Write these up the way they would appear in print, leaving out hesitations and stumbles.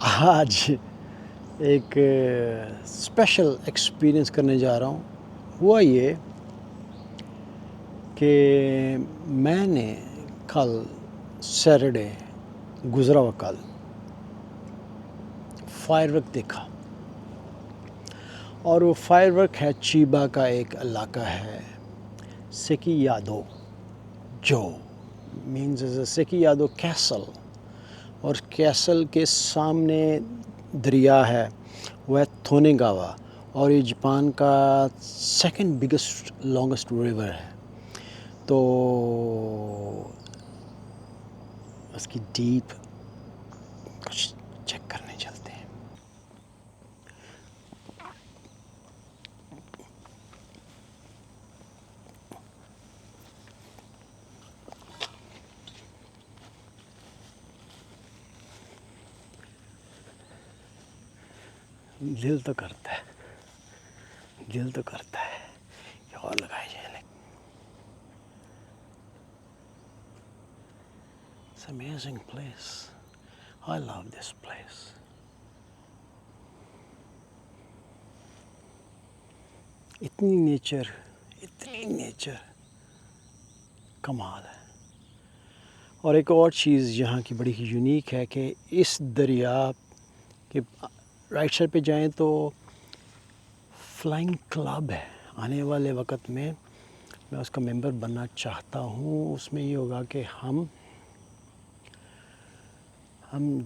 آج ایک special experience کرنے جا رہا ہوں. ہوا یہ کہ میں نے کل سیٹرڈے گزرا ہوا کل فائر ورک دیکھا، اور وہ فائر ورک ہے چیبا کا ایک علاقہ ہے سکی یادو، جو مینز از اے سکی یادو کیسل، اور کیسل کے سامنے دریا ہے وہ ہے تھونےگاوا، اور یہ جاپان کا سیکنڈ بگیسٹ لانگسٹ ریور ہے. تو اس کی ڈیپ کچھ چیک کرنے چلتے ہیں. دل تو کرتا ہے کہ اور لگائی جائے. It's an amazing place. I love this place. اتنی نیچر کمال ہے. اور ایک اور چیز یہاں کی بڑی یونیک ہے کہ اس دریا کے رائٹ سائڈ پہ جائیں تو فلائنگ کلب ہے. آنے والے وقت میں اس کا ممبر بننا چاہتا ہوں. اس میں یہ ہوگا کہ ہم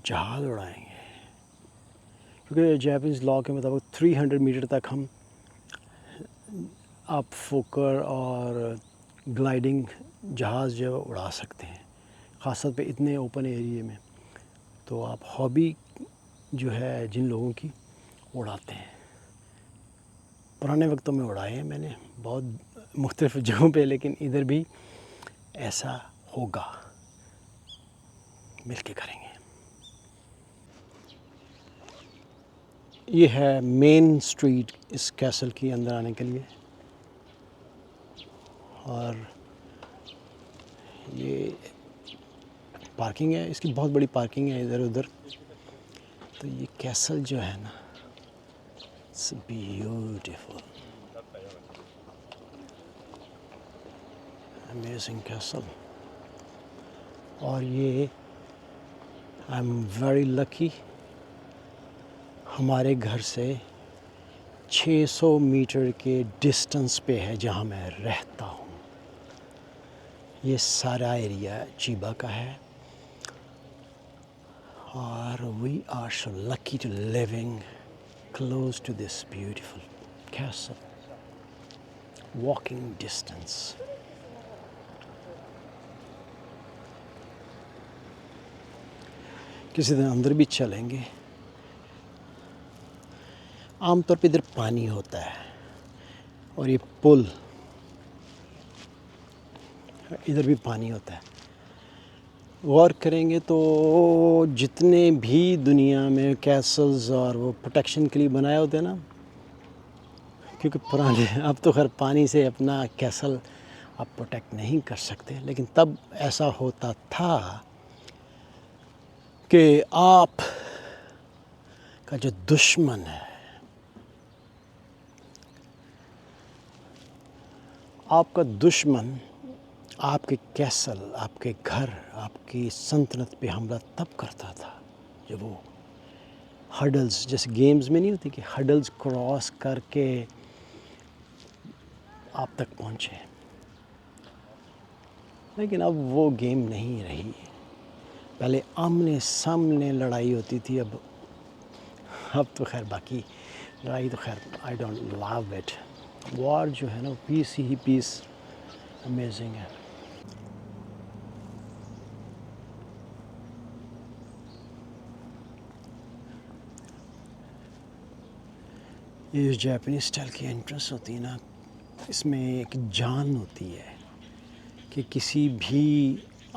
جہاز اڑائیں گے، کیونکہ جاپنیز لاء کے مطابق 300 میٹر تک ہم آپ فوکر اور گلائڈنگ جہاز جو اڑا سکتے ہیں، خاص طور پہ اتنے اوپن ایریے میں. تو آپ ہابی جو ہے جن لوگوں کی اڑاتے ہیں، پرانے وقتوں میں اڑائے ہیں میں نے بہت مختلف جگہوں پہ، لیکن ادھر بھی ایسا ہوگا، مل کے کریں گے. یہ ہے مین اسٹریٹ اس کیسل کی اندر آنے کے لیے، اور یہ پارکنگ ہے، اس کی بہت بڑی پارکنگ ہے ادھر ادھر. تو یہ کیسل جو ہے نا، اٹس بیوٹیفل، امیزنگ کیسل. اور یہ آئی ایم ویری لکی، ہمارے گھر سے 600 میٹر کے ڈسٹنس پہ ہے جہاں میں رہتا ہوں. یہ سارا ایریا چیبا کا ہے، اور we are so lucky to living close to this beautiful castle. Walking distance. کسی دن اندر بھی چلیں گے. عام طور پہ ادھر پانی ہوتا ہے، اور یہ پل ادھر بھی پانی ہوتا ہے. غور کریں گے تو جتنے بھی دنیا میں کیسلز اور وہ پروٹیکشن کے لیے بنائے ہوتے ہیں نا، کیونکہ پرانے اب تو خیر پانی سے اپنا کیسل آپ پروٹیکٹ نہیں کر سکتے، لیکن تب ایسا ہوتا تھا کہ آپ کا جو دشمن ہے، آپ کا دشمن آپ کے کیسل، آپ کے گھر، آپ کی سلطنت پہ حملہ تب کرتا تھا جب وہ ہرڈلز، جیسے گیمز میں نہیں ہوتی کہ ہرڈلز کراس کر کے آپ تک پہنچے. لیکن اب وہ گیم نہیں رہی. پہلے آمنے سامنے لڑائی ہوتی تھی، اب تو خیر باقی لڑائی تو خیر آئی ڈونٹ لو اٹ. وار جو ہے نا، پیس ہی پیس امیزنگ ہے. یہ جو جاپنیز اسٹائل کی انٹرنس ہوتی ہے نا، اس میں ایک جان ہوتی ہے کہ کسی بھی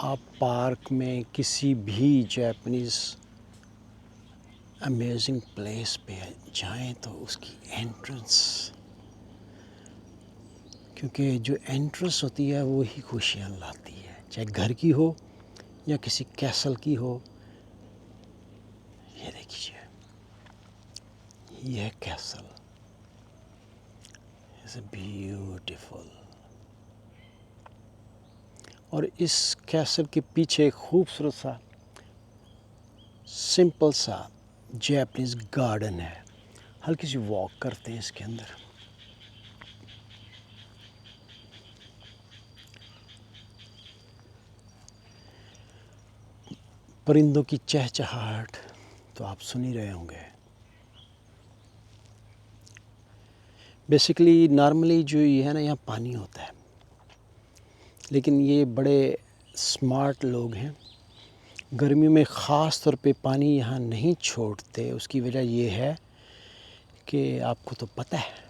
آپ پارک میں کسی بھی جاپنیز امیزنگ پلیس پہ جائیں تو اس کی انٹرنس، کیونکہ جو انٹرنس ہوتی ہے وہی خوشیاں لاتی ہے، چاہے گھر کی ہو یا کسی کیسل کی ہو. یہ دیکھیے یہ ہے کیسل. It's beautiful. اور اس کیسل کے پیچھے ایک خوبصورت سا سمپل سا جیپنیز گارڈن ہے. ہلکی سی واک کرتے ہیں اس کے اندر. پرندوں کی چہچہاہٹ تو آپ سن ہی رہے ہوں گے. بیسیکلی نارملی جو یہ ہے نا یہاں پانی ہوتا ہے، لیکن یہ بڑے اسمارٹ لوگ ہیں. گرمیوں میں خاص طور پہ پانی یہاں نہیں چھوڑتے. اس کی وجہ یہ ہے کہ آپ کو تو پتہ ہے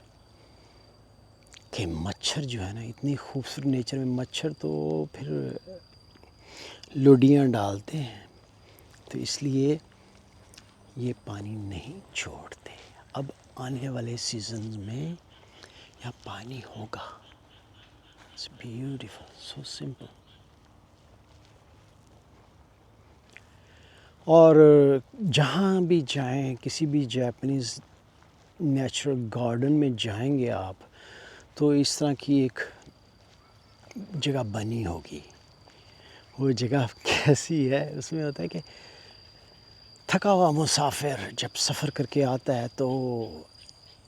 کہ مچھر جو ہے نا اتنی خوبصورت نیچر میں مچھر تو پھر لوڈیاں ڈالتے ہیں، تو اس لیے یہ پانی نہیں چھوڑتے. اب آنے والے سیزنز میں یہاں پانی ہوگا. It's beautiful, so simple. اور جہاں بھی جائیں، کسی بھی جاپنیز نیچرل گارڈن میں جائیں گے آپ، تو اس طرح کی ایک جگہ بنی ہوگی. وہ جگہ کیسی ہے؟ اس میں ہوتا ہے کہ تھکا ہوا مسافر جب سفر کر کے آتا ہے تو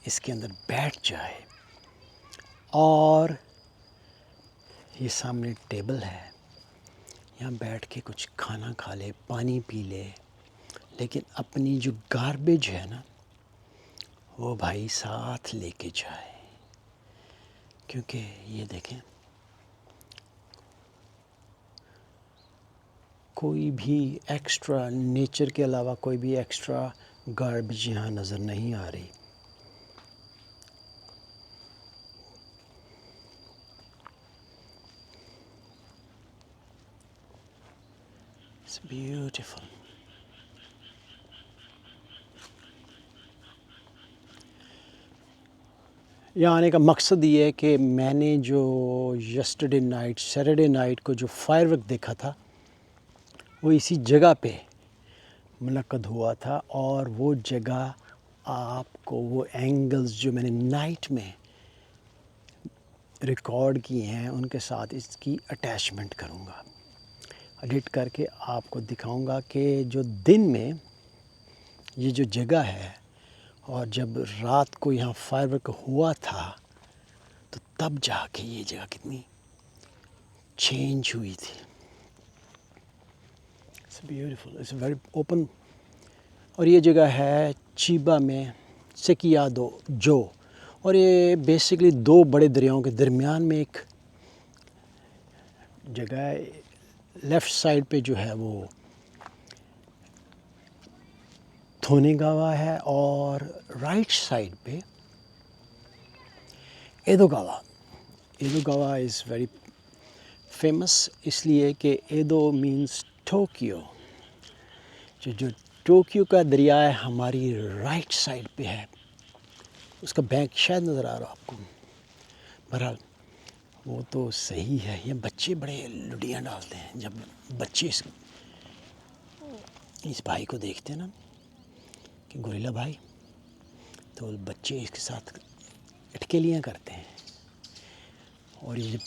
اس کے اندر بیٹھ جائے اور یہ سامنے ٹیبل ہے، یہاں بیٹھ کے کچھ کھانا کھا لے، پانی پی لے، لیکن اپنی جو گاربیج ہے نا وہ بھائی ساتھ لے کے جائے. کیونکہ یہ دیکھیں کوئی بھی ایکسٹرا نیچر کے علاوہ کوئی بھی ایکسٹرا گاربیج یہاں نظر نہیں آ رہی. It's beautiful. یہاں آنے کا مقصد یہ ہے کہ میں نے جو یسٹرڈے نائٹ سیٹرڈے نائٹ کو جو فائر ورک دیکھا تھا وہ اسی جگہ پہ منعقد ہوا تھا. اور وہ جگہ آپ کو وہ اینگلز جو میں نے نائٹ میں ریکارڈ کیے ہیں ان کے ساتھ اس کی اٹیچمنٹ کروں گا. ایڈٹ کر کے آپ کو دکھاؤں گا کہ جو دن میں یہ جو جگہ ہے اور جب رات کو یہاں فائر ورک ہوا تھا تو تب جا کے یہ جگہ کتنی چینج ہوئی تھی. It's beautiful, it's very open. اور یہ جگہ ہے چیبا میں سیکیادو جو. اور یہ بیسکلی دو بڑے دریاؤں کے درمیان میں ایک جگہ ہے. لیفٹ سائڈ پہ جو ہے وہ تھونے گاوا ہے اور رائٹ سائڈ پہ ایدو گاوا. ایدو گاوا از ویری فیمس اس لیے کہ ایدو مینس ٹوکیو. جو ٹوکیو کا دریا ہے ہماری رائٹ سائڈ پہ ہے. اس کا بینک شاید نظر آ رہا آپ کو. بہرحال وہ تو صحیح ہے. یہ بچے بڑے لڈیاں ڈالتے ہیں جب بچے اس بھائی کو دیکھتے ہیں نا کہ گوریلا بھائی، تو بچے اس کے ساتھ اٹکیلیاں کرتے ہیں. اور یہ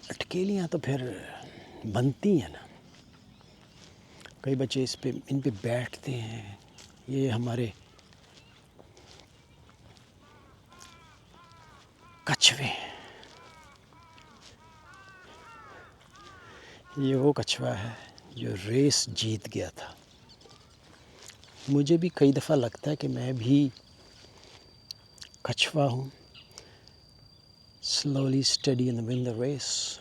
اٹکیلیاں تو پھر بنتی ہیں نا. کئی بچے ان پہ بیٹھتے ہیں. یہ ہمارے کچھوے، یہ وہ کچھوا ہے جو ریس جیت گیا تھا. مجھے بھی کئی دفعہ لگتا ہے کہ میں بھی کچھوا ہوں. slowly steady and win the race.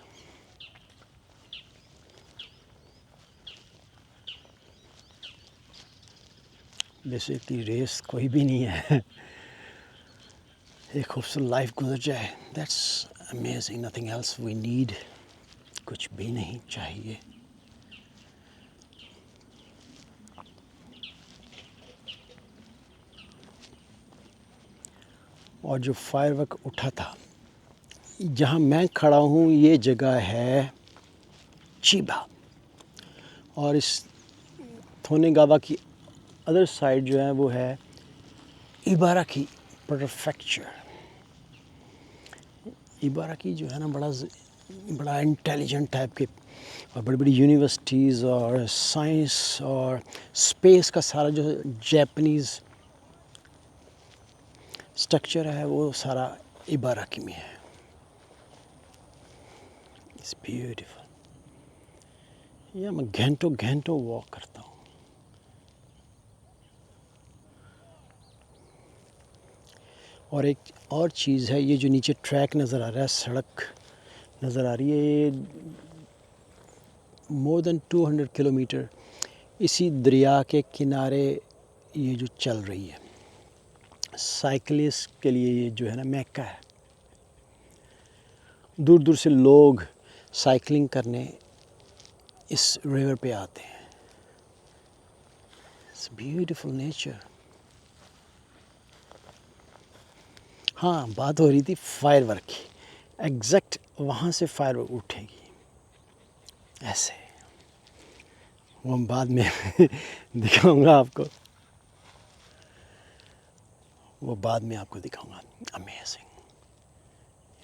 Basically race کوئی بھی نہیں ہے. ایک خوبصورت لائف گزر جائے، that's amazing. Nothing else we need. کچھ بھی نہیں چاہیے. اور جو فائر ورک اٹھا تھا جہاں میں کھڑا ہوں یہ جگہ ہے چیبا. اور اس تھونے گاوا کی ادر سائڈ جو ہے وہ ہے ایباراکی پریفیکچر. ایباراکی جو ہے نا بڑا انٹیلیجنٹ ٹائپ کے اور بڑی بڑی یونیورسٹیز اور سائنس اور اسپیس کا سارا جو جیپنیز اسٹرکچر ہے وہ سارا ایباراکی میں ہے. It's beautiful. یہ میں گھنٹوں واک کرتا ہوں. اور ایک اور چیز ہے، یہ جو نیچے ٹریک نظر آ رہا ہے، سڑک نظر آ رہی ہے، یہ مور دین 200 کلومیٹر اسی دریا کے کنارے یہ جو چل رہی ہے. سائیکلسٹ کے لیے یہ جو ہے نا میکہ ہے. دور دور سے لوگ سائیکلنگ کرنے اس ریور پہ آتے ہیں. It's beautiful nature. ہاں، بات ہو رہی تھی فائر ورک کی. ایگزیکٹ وہاں سے فائر ورک اٹھے گی ایسے. وہ بعد میں دکھاؤں گا آپ کو، وہ بعد میں آپ کو دکھاؤں گا. امیزنگ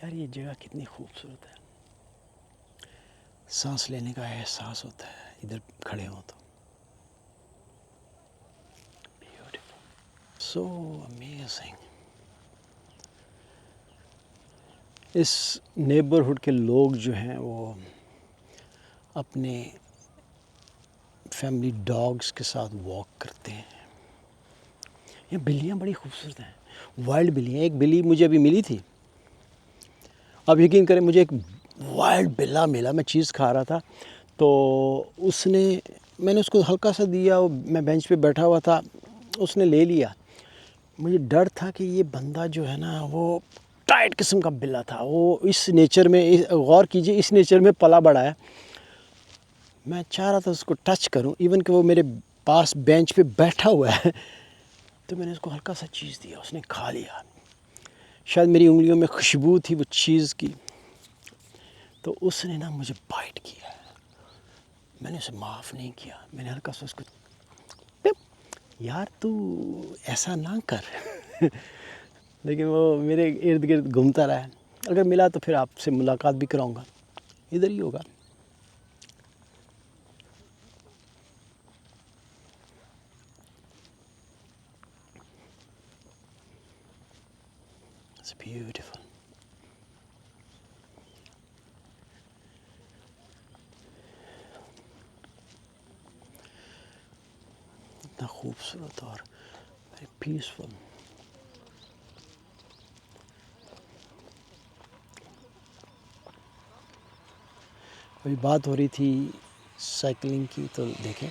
یار، یہ جگہ کتنی خوبصورت ہے. سانس لینے کا احساس ہوتا ہے ادھر کھڑے ہوں تو. Beautiful, so amazing. اس نیبرہڈ کے لوگ جو ہیں وہ اپنے فیملی ڈاگس کے ساتھ واک کرتے ہیں. یہ بلیاں بڑی خوبصورت ہیں، وائلڈ بلیاں. ایک بلی مجھے ابھی ملی تھی. اب یقین کریں، مجھے ایک وائلڈ بلا ملا. میں چیز کھا رہا تھا تو میں نے اس کو ہلکا سا دیا. میں بینچ پہ بیٹھا ہوا تھا، اس نے لے لیا. مجھے ڈر تھا کہ یہ بندہ جو ہے نا وہ ٹائٹ قسم کا بلا تھا. وہ اس نیچر میں، غور کیجئے، اس نیچر میں پلا بڑا ہے. میں چاہ رہا تھا اس کو ٹچ کروں، ایون کہ وہ میرے پاس بینچ پہ بیٹھا ہوا ہے. تو میں نے اس کو ہلکا سا چیز دیا، اس نے کھا لیا. شاید میری انگلیوں میں خوشبو تھی وہ چیز کی، تو اس نے نا مجھے بائٹ کیا. میں نے اسے معاف نہیں کیا. میں نے ہلکا سا اس کو، یار تو ایسا نہ کر. لیکن وہ میرے ارد گرد گھومتا رہا. اگر ملا تو پھر آپ سے ملاقات بھی کراؤں گا، ادھر ہی ہوگا. It's beautiful. اتنا خوبصورت اور ویری پیسفل. ابھی بات ہو رہی تھی سائیکلنگ کی، تو دیکھیں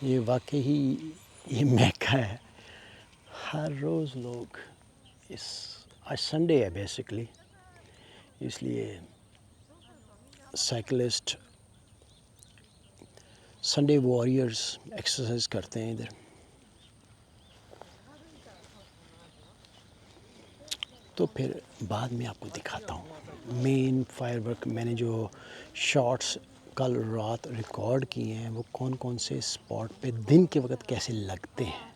یہ واقعی یہ میکہ ہے. ہر روز لوگ آج سنڈے ہے بیسکلی، اس لیے سائیکلسٹ سنڈے واریئرز ایکسرسائز کرتے ہیں ادھر. تو پھر بعد میں آپ کو دکھاتا ہوں مین فائر ورک. میں نے جو شارٹس کل رات ریکارڈ کیے ہیں وہ کون کون سے اسپاٹ پہ دن کے وقت کیسے لگتے ہیں.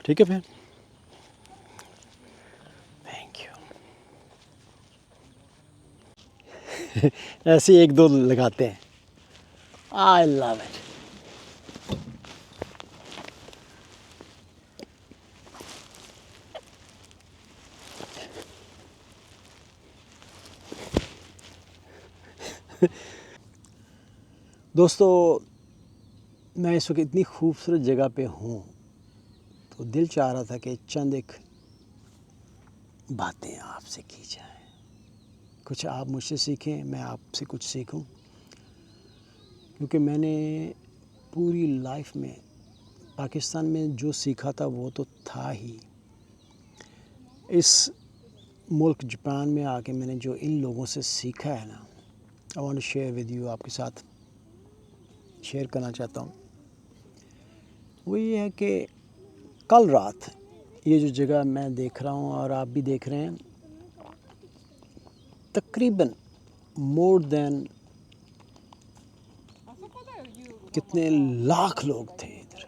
ٹھیک ہے پھر، تھینک یو. ایسے ایک دو لگاتے ہیں. آئی لو اٹ. دوستو، میں اس وقت اتنی خوبصورت جگہ پہ ہوں تو دل چاہ رہا تھا کہ چند ایک باتیں آپ سے کی جائیں. کچھ آپ مجھ سے سیکھیں، میں آپ سے کچھ سیکھوں. کیونکہ میں نے پوری لائف میں پاکستان میں جو سیکھا تھا وہ تو تھا ہی. اس ملک جاپان میں آ کے میں نے جو ان لوگوں سے سیکھا ہے نا، I want to share with you، آپ کے ساتھ شیئر کرنا چاہتا ہوں. وہ یہ ہے کہ کل رات یہ جو جگہ میں دیکھ رہا ہوں اور آپ بھی دیکھ رہے ہیں، تقریباً مور دین کتنے لاکھ لوگ تھے ادھر.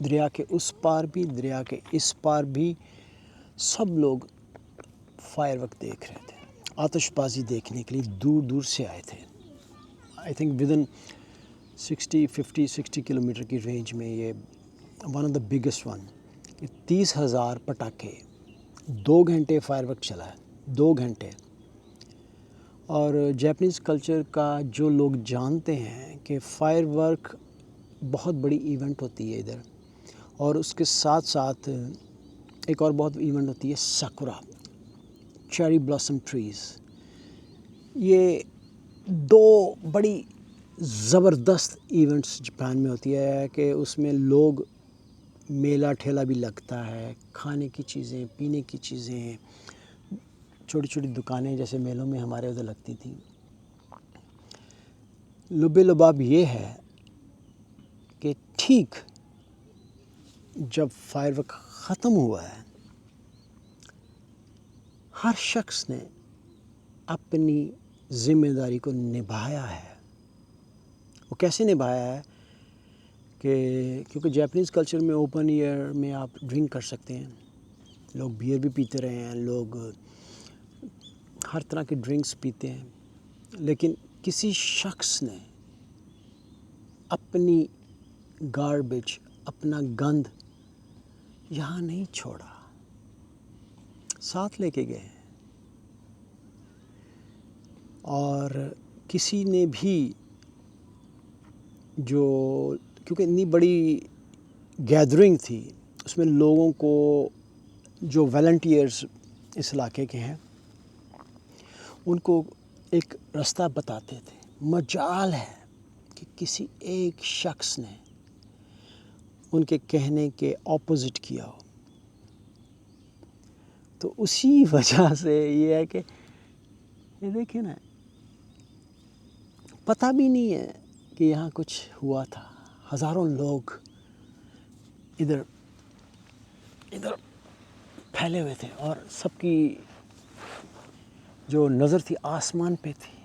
دریا کے اس پار بھی دریا کے اس پار بھی سب لوگ فائر ورک دیکھ رہے تھے، آتش بازی دیکھنے کے لیے دور دور سے آئے تھے. آئی تھنک ودن 60 کلومیٹر کی رینج میں یہ one of the biggest one. 30,000 پٹاخے 2 گھنٹے فائر ورک چلا ہے، 2 گھنٹے. اور جیپنیز کلچر کا جو لوگ جانتے ہیں کہ فائر ورک بہت بڑی ایونٹ ہوتی ہے ادھر. اور اس کے ساتھ ساتھ ایک اور بہت ایونٹ ہوتی ہے ساکورا، چیری بلاسم ٹریز. یہ 2 بڑی زبردست ایونٹس جاپان میں ہوتی ہے کہ اس میں لوگ میلہ ٹھیلا بھی لگتا ہے، کھانے کی چیزیں، پینے کی چیزیں، چھوٹی چھوٹی دکانیں جیسے میلوں میں ہمارے ادھر لگتی تھیں. لب لباب یہ ہے کہ ٹھیک جب فائر ورک ختم ہوا ہے، ہر شخص نے اپنی ذمہ داری کو نبھایا ہے. وہ کیسے نبھایا ہے کہ کیونکہ جیپنیز کلچر میں اوپن ایئر میں آپ ڈرنک کر سکتے ہیں. لوگ بیئر بھی پیتے رہے ہیں، لوگ ہر طرح کے ڈرنکس پیتے ہیں، لیکن کسی شخص نے اپنی گاربیج، اپنا گند یہاں نہیں چھوڑا، ساتھ لے کے گئے. اور کسی نے بھی جو کیونکہ اتنی بڑی گیدرنگ تھی، اس میں لوگوں کو جو والنٹیئرز اس علاقے کے ہیں ان کو ایک رستہ بتاتے تھے. مجال ہے کہ کسی ایک شخص نے ان کے کہنے کے اپوزٹ کیا ہو. تو اسی وجہ سے یہ ہے کہ یہ دیکھیں نا، پتہ بھی نہیں ہے کہ یہاں کچھ ہوا تھا. ہزاروں لوگ ادھر پھیلے ہوئے تھے اور سب کی جو نظر تھی آسمان پہ تھی،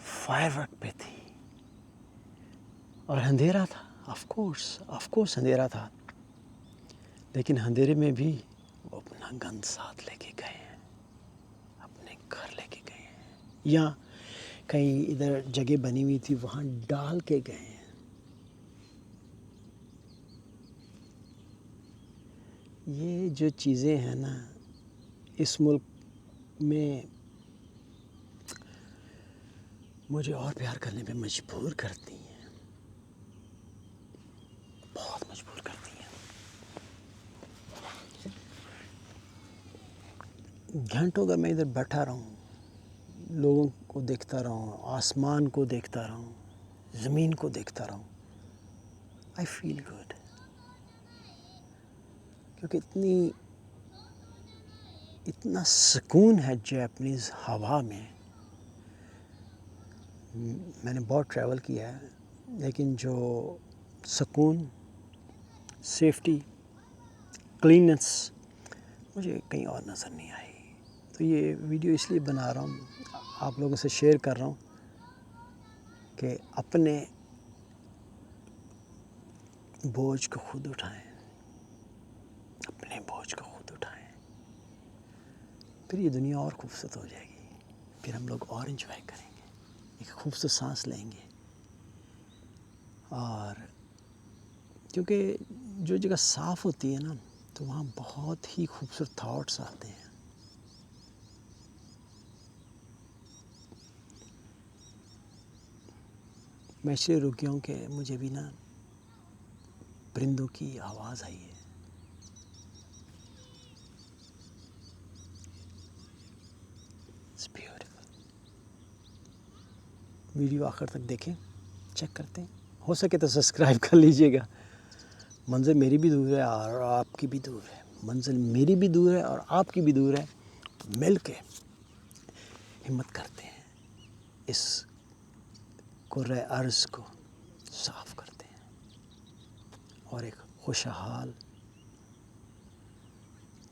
فائر ورک پہ تھی. اور اندھیرا تھا، آف کورس اندھیرا تھا، لیکن اندھیرے میں بھی وہ اپنا گند ساتھ لے کے گئے ہیں، اپنے گھر لے کے گئے ہیں، یا کہیں ادھر جگہ بنی ہوئی تھی وہاں ڈال کے گئے ہیں. یہ جو چیزیں ہیں نا اس ملک میں مجھے اور پیار کرنے پہ مجبور کرتی ہیں، بہت مجبور کرتی ہیں. گھنٹوں اگر میں ادھر بیٹھا رہوں، لوگوں کو دیکھتا رہوں، آسمان کو دیکھتا رہوں، زمین کو دیکھتا رہوں، آئی فیل گڈ. کیونکہ اتنا سکون ہے جیپنیز ہوا میں. میں نے بہت ٹریول کیا ہے، لیکن جو سکون، سیفٹی، کلیننس مجھے کہیں اور نظر نہیں آئی. تو یہ ویڈیو اس لیے بنا رہا ہوں، آپ لوگوں سے شیئر کر رہا ہوں کہ اپنے بوجھ کو خود اٹھائیں، اپنے بوجھ کو خود اٹھائیں. پھر یہ دنیا اور خوبصورت ہو جائے گی، پھر ہم لوگ اور انجوائے کریں گے، ایک خوبصورت سانس لیں گے. اور کیونکہ جو جگہ صاف ہوتی ہے نا تو وہاں بہت ہی خوبصورت تھاٹس آتے ہیں. میں اس لیے رک گیا ہوں کہ مجھے بھی نا پرندوں کی آواز آئی ہے. It's beautiful. ویڈیو آخر تک دیکھیں، چیک کرتے ہیں، ہو سکے تو سبسکرائب کر لیجئے گا. منزل میری بھی دور ہے اور آپ کی بھی دور ہے، منزل میری بھی دور ہے اور آپ کی بھی دور ہے. مل کے ہمت کرتے ہیں، اس کرۂ ارض کو صاف کرتے ہیں اور ایک خوشحال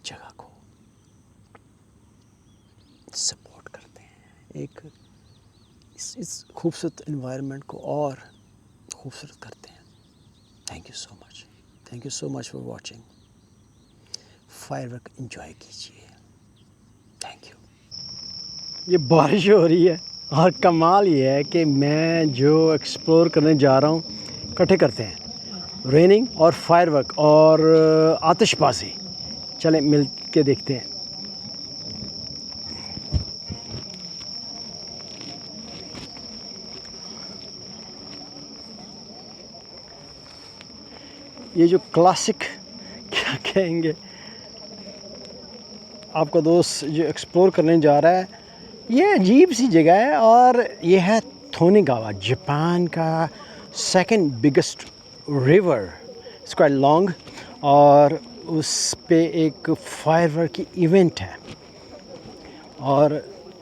جگہ کو سپورٹ کرتے ہیں، ایک اس خوبصورت انوائرمنٹ کو اور خوبصورت کرتے ہیں. Thank you so much. Thank you so much for watching. Firework enjoy کیجیے. Thank you. یہ بارش ہو رہی ہے اور کمال یہ ہے کہ میں جو ایکسپلور کرنے جا رہا ہوں اکٹھے کرتے ہیں ریننگ اور فائر ورک اور آتش بازی. چلیں مل کے دیکھتے ہیں. یہ جو کلاسک کیا کہیں گے آپ کا دوست جو ایکسپلور کرنے جا رہا ہے، یہ عجیب سی جگہ ہے اور یہ ہے تھونیگاوا، جاپان کا second biggest river. It's quite long اور اس پہ ایک فائر ورک کی ایونٹ ہے اور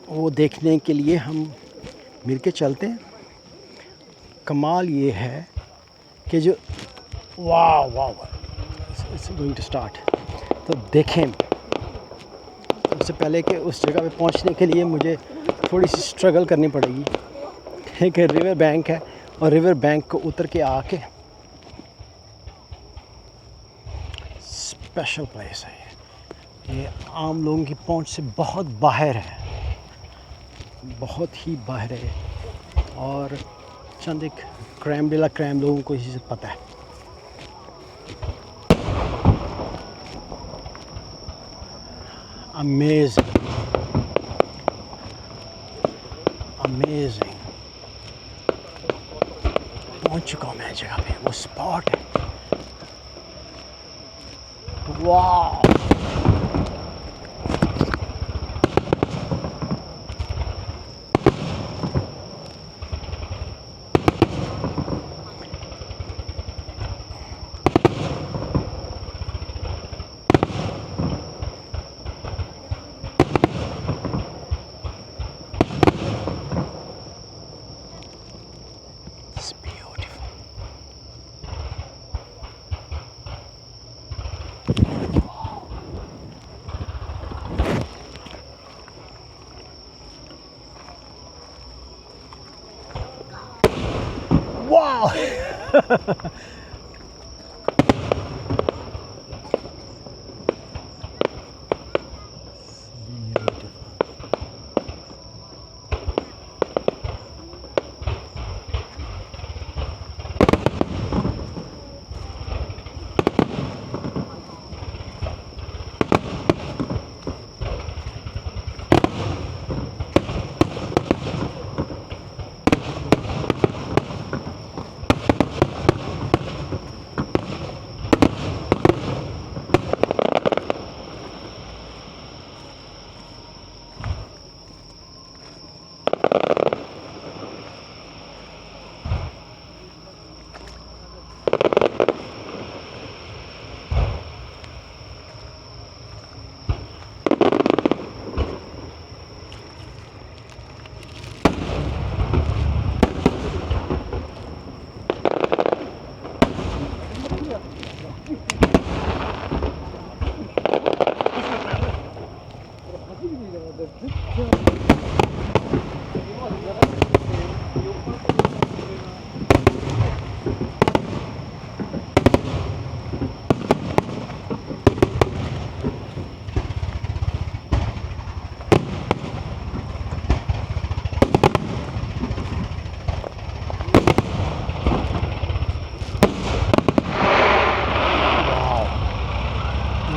وہ دیکھنے کے لیے ہم مل کے چلتے ہیں. کمال یہ ہے کہ جو واو واو اٹس گوئنگ ٹو اسٹارٹ. تو دیکھیں سب سے پہلے کہ اس جگہ پہ پہنچنے کے لیے مجھے تھوڑی سی اسٹرگل کرنی پڑے گی. ایک ریور بینک ہے اور ریور بینک کو اتر کے آ کے اسپیشل پلیس ہے. یہ عام لوگوں کی پہنچ سے بہت باہر ہے، بہت ہی باہر ہے اور چند ایک کریم ڈیلا کریم لوگوں کو اسی سے پتہ ہے. Amazing amazing. پہنچ چکا ہوں میں جگہ پہ، وہ اسپاٹ ہے. واو. It's beautiful. Wow.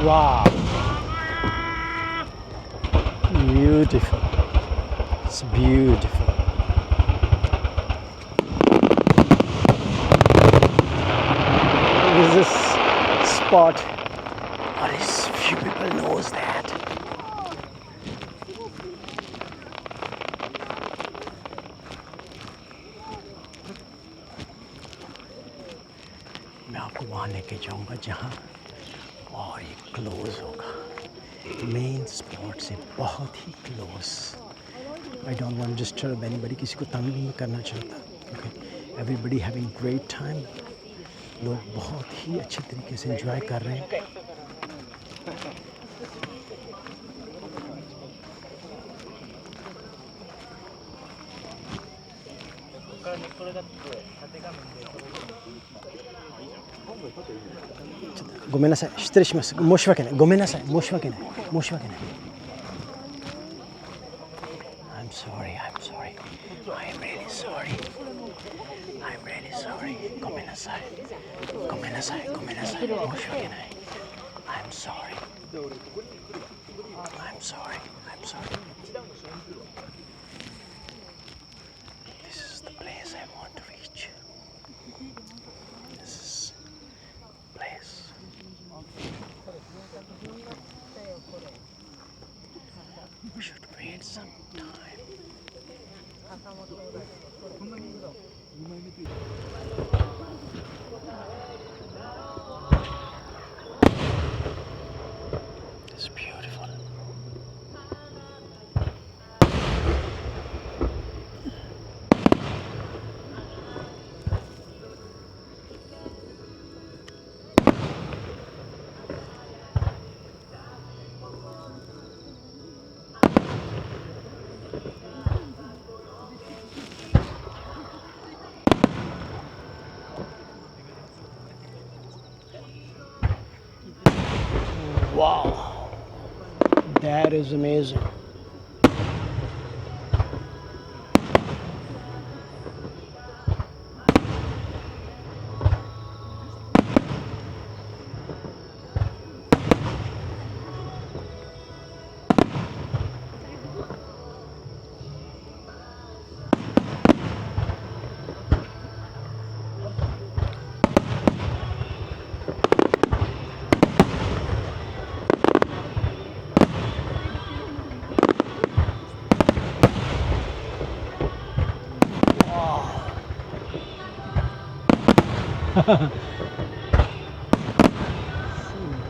Wow. Beautiful. It's beautiful. This is spot. What is few people knows that. میں آپ کو وہاں لے کے جاؤں گا جہاں اور یہ کلوز ہوگا مین اسپاٹ سے بہت ہی close. I don't want disturb anybody. کسی کو تنگ نہیں کرنا چاہتا کیونکہ everybody having great time. لوگ بہت ہی اچھے طریقے سے انجوائے کر رہے ہیں. ごめんなさい、失礼します。申し訳ない。ごめんなさい。申し訳ない。申し訳ない。I'm sorry, I'm sorry. I'm really sorry. I'm really sorry. ごめんなさい。ごめんなさい。ごめんなさい。申し訳ない。I'm sorry. I'm sorry. I'm sorry. This is the place I want to reach. This is the place. We should wait some time. It's beautiful. Wow, that is amazing.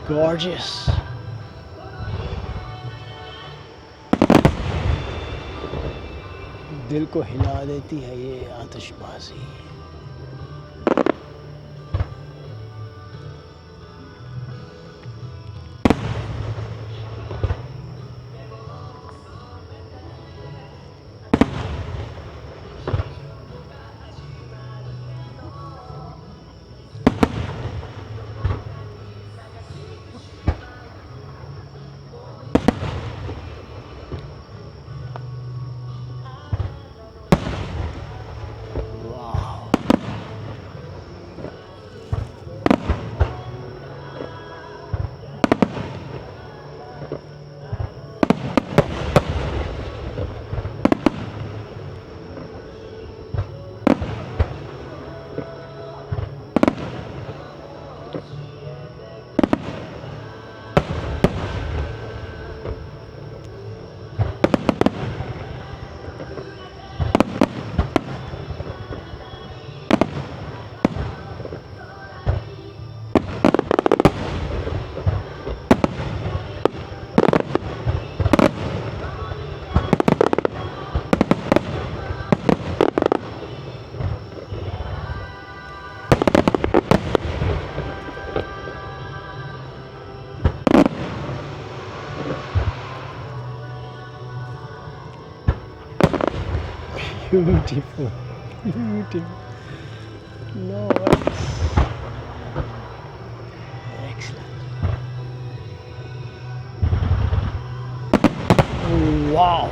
Gorgeous. دل کو ہلا دیتی ہے یہ آتش بازی. Beautiful, beautiful. Nice. Excellent. Wow.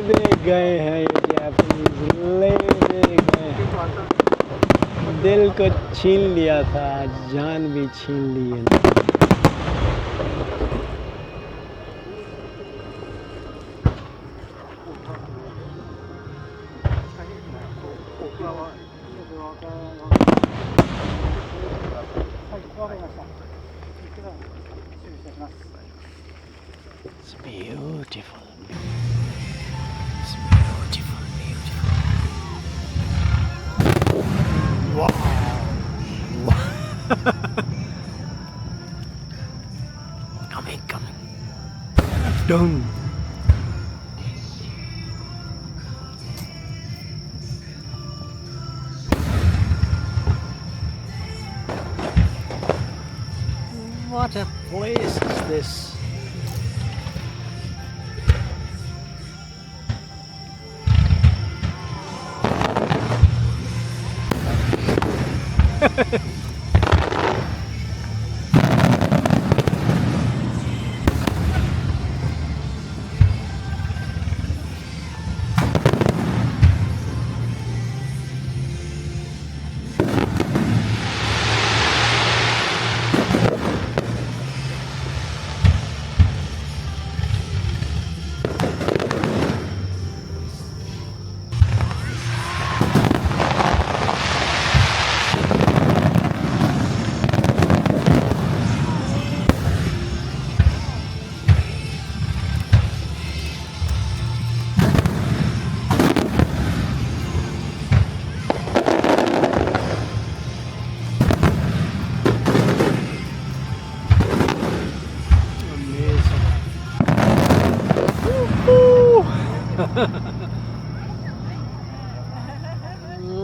لے گئے ہیں یہ جاپنیز، لے گئے ہیں. دل کو چھین لیا تھا، جان بھی چھین لی ہے. It's beautiful. It's beautiful, beautiful. Wow. Coming. Done. What a place is this?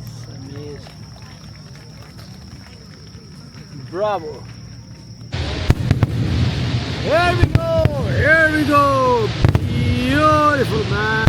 It's amazing. Bravo. Here we go. Beautiful, man.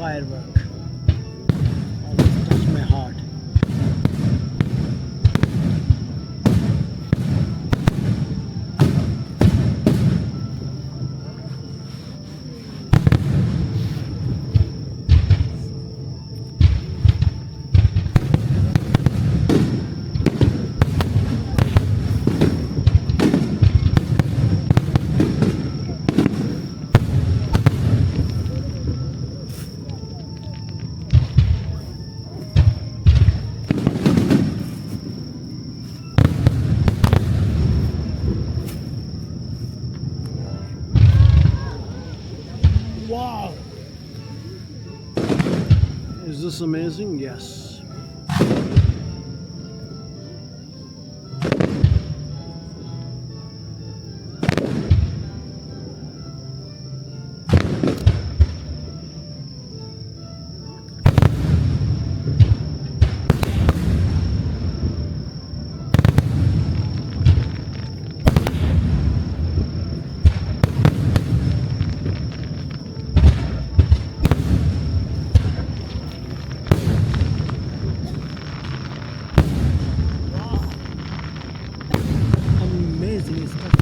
firework always touch my heart. Wow! Is this amazing? Yes. Amazing stuff.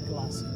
Classic.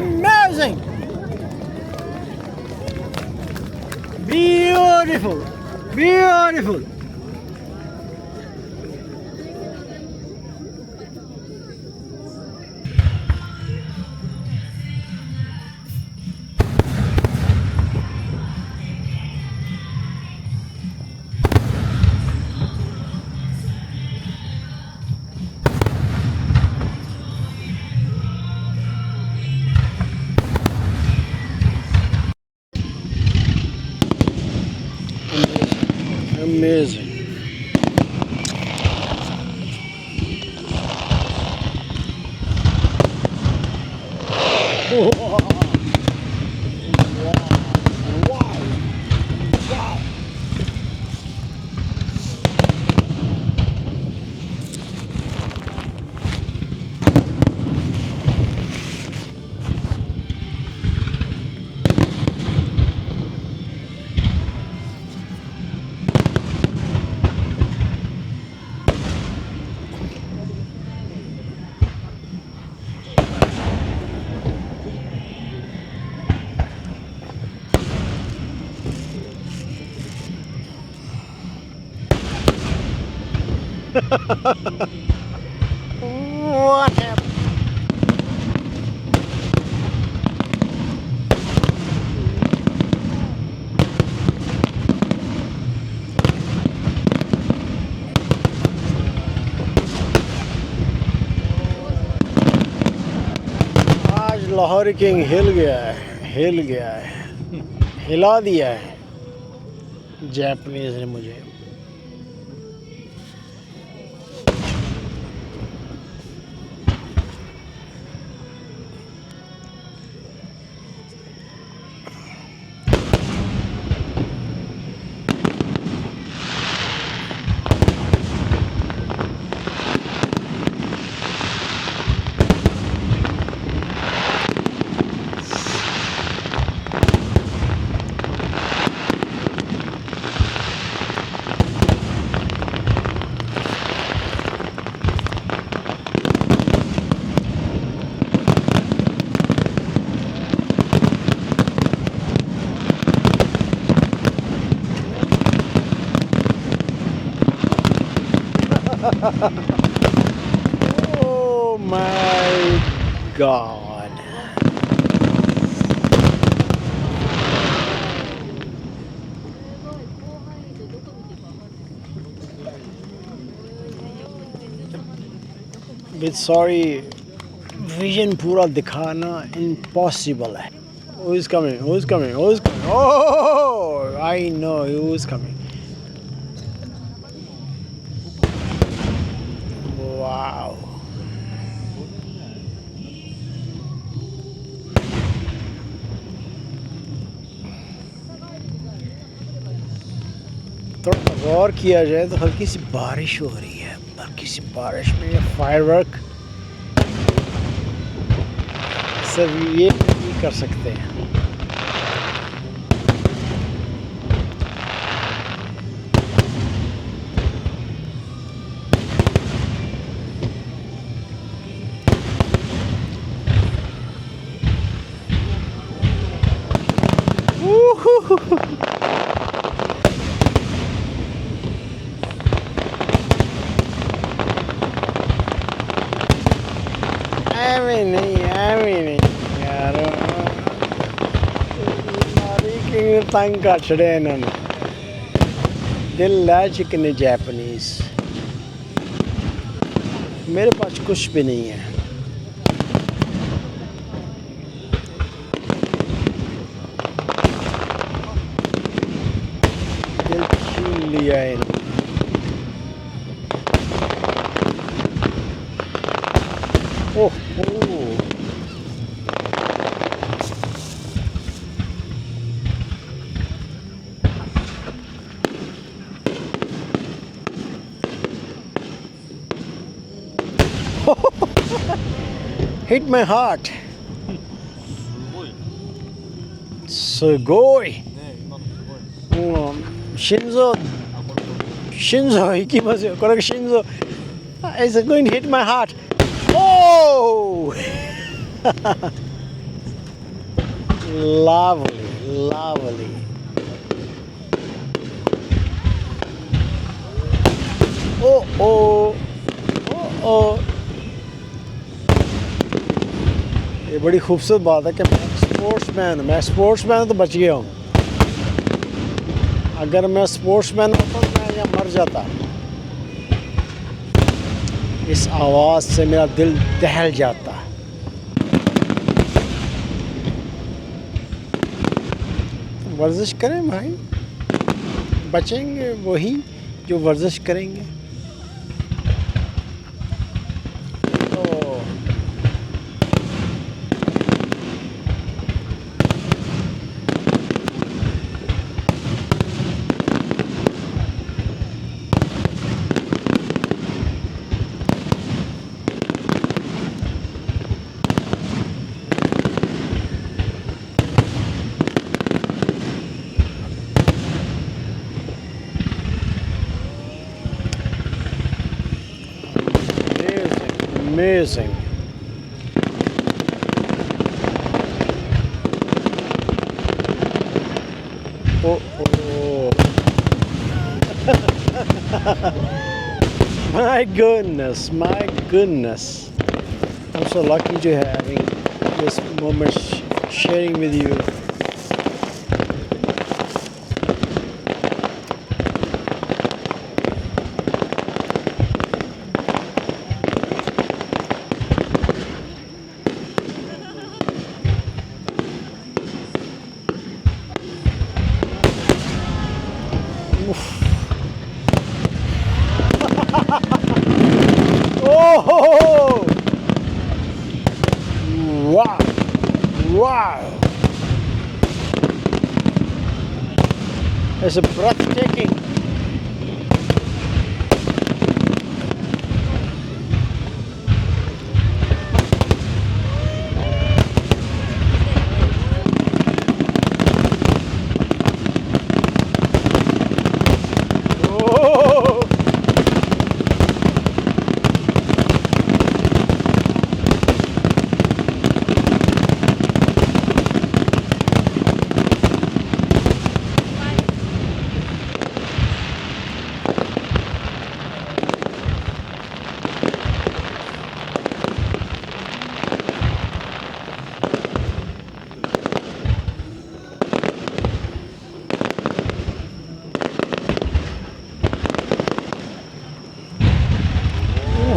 amazing, beautiful. Amazing. Wow. What happened? آج Lahore king ہل گیا ہے ہلا دیا ہے Japanese نے مجھے. Oh my God. With sorry, vision پورا دکھانا impossible ہے. Who is coming? Who is coming? Who is coming? Oh, I know who is coming. Wow. تھوڑا غور کیا جائے تو ہلکی سی بارش ہو رہی ہے. ہلکی سی بارش میں یہ فائر ورک سب یہ نہیں کر سکتے ہیں. ایویں نہیں یار, تنگ کر چھڑے انہوں نے. دل لے چکنے جیپنیز. میرے پاس کچھ بھی نہیں ہے. دل چھین لیا ہے. اوہ hit my heart. Sugoi. Shinzo, ikimasu. Korek Shinzo is going to hit my heart. Oh! Lovely. Oh. یہ بڑی خوبصورت بات ہے کہ میں اسپورٹس مین ہوں تو بچ گیا ہوں. اگر میں اسپورٹس مین ہوتا تو میں یہاں مر جاتا. اس آواز سے میرا دل دہل جاتا. ورزش کریں بھائی, بچیں گے وہی جو ورزش کریں گے. Amazing. Oh. My My goodness, my goodness. I'm so lucky to having this moment sharing with you. Oh! Wow! Wow! It's breathtaking.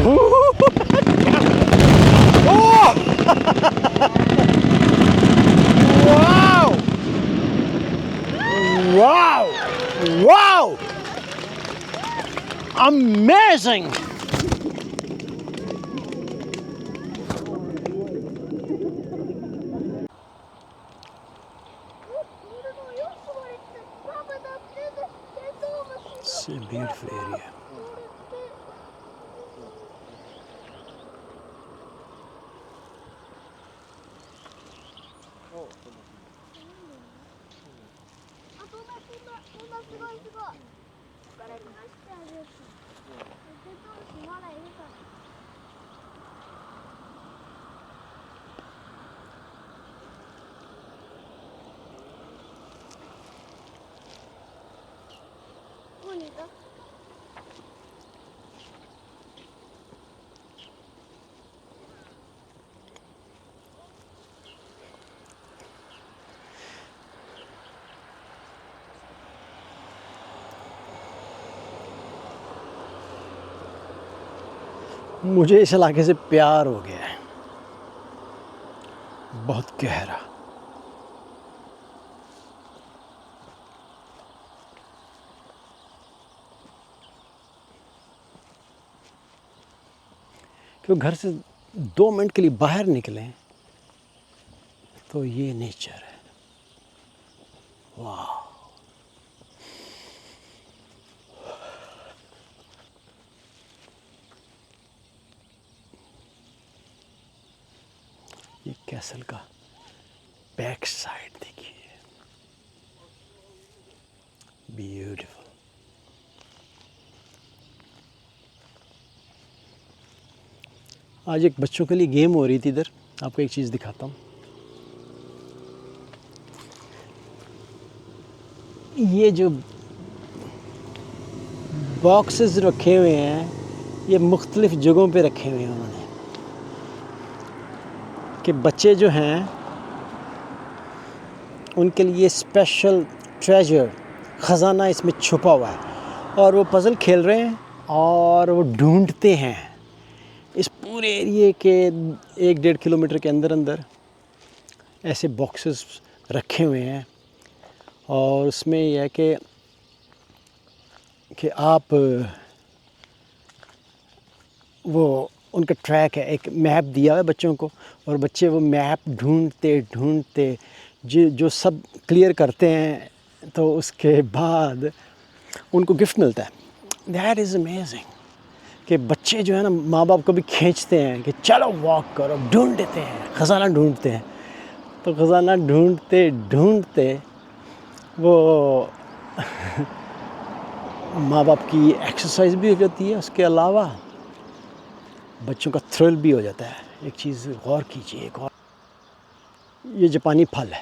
Oh! Wow! Wow! Wow! Amazing! It's a beautiful area. مجھے اس علاقے سے پیار ہو گیا ہے، بہت گہرا. کہ گھر سے 2 منٹ کے لیے باہر نکلیں تو یہ نیچر ہے. واہ! یہ کیسل کا بیک سائڈ دیکھیے، بیوٹیفل. آج ایک بچوں کے لیے گیم ہو رہی تھی ادھر، آپ کو ایک چیز دکھاتا ہوں. یہ جو باکسز رکھے ہوئے ہیں یہ مختلف جگہوں پہ رکھے ہوئے ہیں انہوں نے، کہ بچے جو ہیں ان کے لیے اسپیشل ٹریجر، خزانہ اس میں چھپا ہوا ہے، اور وہ پزل کھیل رہے ہیں اور وہ ڈھونڈتے ہیں اس پورے ایریے کے 1-1.5 کلومیٹر کے اندر اندر. ایسے باکسز رکھے ہوئے ہیں، اور اس میں یہ ہے کہ آپ وہ ان کا ٹریک ہے، ایک میپ دیا ہے بچوں کو، اور بچے وہ میپ ڈھونڈتے جو سب کلیئر کرتے ہیں تو اس کے بعد ان کو گفٹ ملتا ہے. دیٹ از امیزنگ کہ بچے جو ہے نا ماں باپ کو بھی کھینچتے ہیں کہ چلو واک کرو، ڈھونڈتے ہیں، خزانہ ڈھونڈتے ہیں. تو خزانہ ڈھونڈتے وہ ماں باپ کی ایکسرسائز بھی ہو جاتی ہے، اس کے علاوہ بچوں کا تھرل بھی ہو جاتا ہے. ایک چیز غور کیجیے، ایک اور، یہ جاپانی پھل ہے،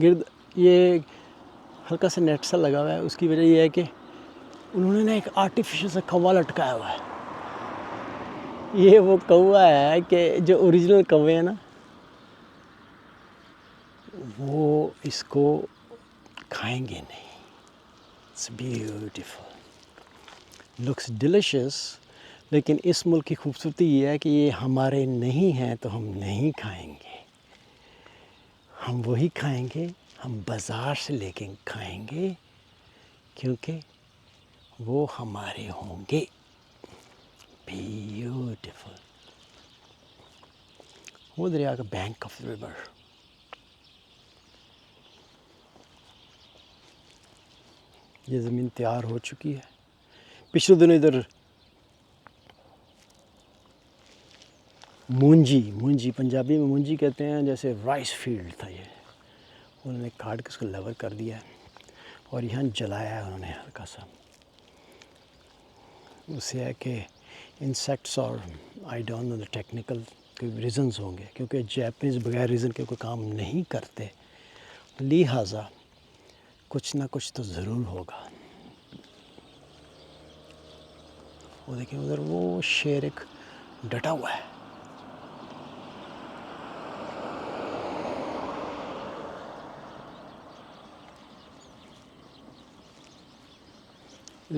گرد یہ ہلکا سا نیٹ سا لگا ہوا ہے. اس کی وجہ یہ ہے کہ انہوں نے نا ایک آرٹیفیشل سا کوا لٹکایا ہوا ہے. یہ وہ کوا ہے کہ جو اوریجنل کوے ہیں نا وہ اس کو کھائیں گے نہیں. It's beautiful, looks delicious. لیکن اس ملک کی خوبصورتی یہ ہے کہ یہ ہمارے نہیں ہیں تو ہم نہیں کھائیں گے. ہم وہی کھائیں گے ہم بازار سے لے کے کھائیں گے کیونکہ وہ ہمارے ہوں گے. بیوٹیفل. وہ دریا کا بینک آف ریور. یہ زمین تیار ہو چکی ہے. پچھلے دنوں ادھر مونجی پنجابی میں مونجی کہتے ہیں, جیسے رائس فیلڈ تھا. یہ انہوں نے کاٹ کے اس کو لیول کر دیا ہے اور یہاں جلایا ہے انہوں نے ہلکا سا. اس سے ہے کہ انسیکٹس اور I don't know the technical کوئی ریزنز ہوں گے کیونکہ جیپنیز بغیر ریزن کے کوئی کام نہیں کرتے, لہٰذا کچھ نہ کچھ تو ضرور ہوگا. وہ دیکھیں ادھر وہ شیر ایک ڈٹا ہوا ہے.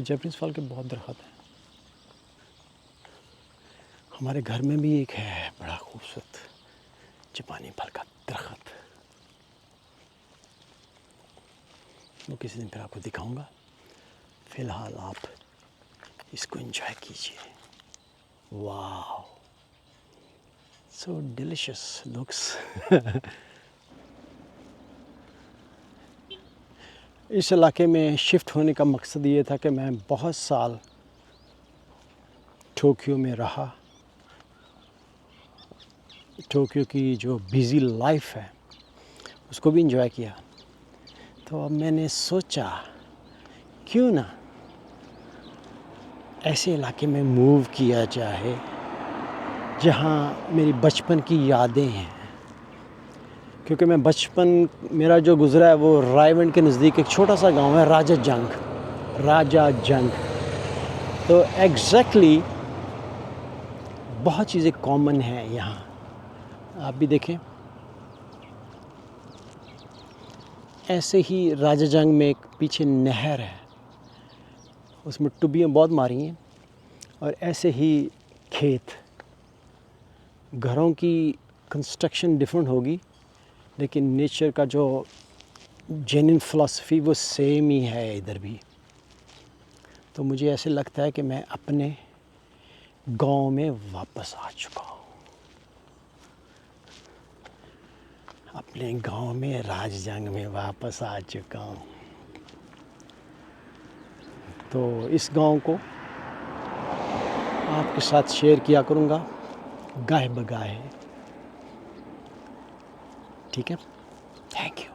جیپنیز پھل کے بہت درخت ہیں. ہمارے گھر میں بھی ایک ہے بڑا خوبصورت جاپانی پھل کا درخت. وہ کسی دن پھر آپ کو دکھاؤں گا. فی الحال آپ اس کو انجوائے کیجیے. واو, سو ڈیلیشیس لکس. اس علاقے میں شفٹ ہونے کا مقصد یہ تھا کہ میں بہت سال ٹوکیو میں رہا. ٹوکیو کی جو بیزی لائف ہے اس کو بھی انجوائے کیا. تو اب میں نے سوچا کیوں نہ ایسے علاقے میں موو کیا جائے جہاں میری بچپن کی یادیں ہیں. کیونکہ میں بچپن میرا جو گزرا ہے وہ رائے ونڈ کے نزدیک ایک چھوٹا سا گاؤں ہے راجہ جنگ. تو ایگزیکٹلی بہت چیزیں کامن ہیں یہاں. آپ بھی دیکھیں ایسے ہی راجہ جنگ میں ایک پیچھے نہر ہے, اس میں ٹبیاں بہت ماری ہیں. اور ایسے ہی کھیت, گھروں کی کنسٹرکشن ڈفرینٹ ہوگی لیکن نیچر کا جو جینوئن فلاسفی وہ سیم ہی ہے ادھر بھی. تو مجھے ایسے لگتا ہے کہ میں اپنے گاؤں میں واپس آ چکا ہوں. اپنے گاؤں میں راج جنگ میں واپس آ چکا ہوں. تو اس گاؤں کو آپ کے ساتھ شیئر کیا کروں گا گاہے بگاہے. ٹھیک ہے, تھینک یو.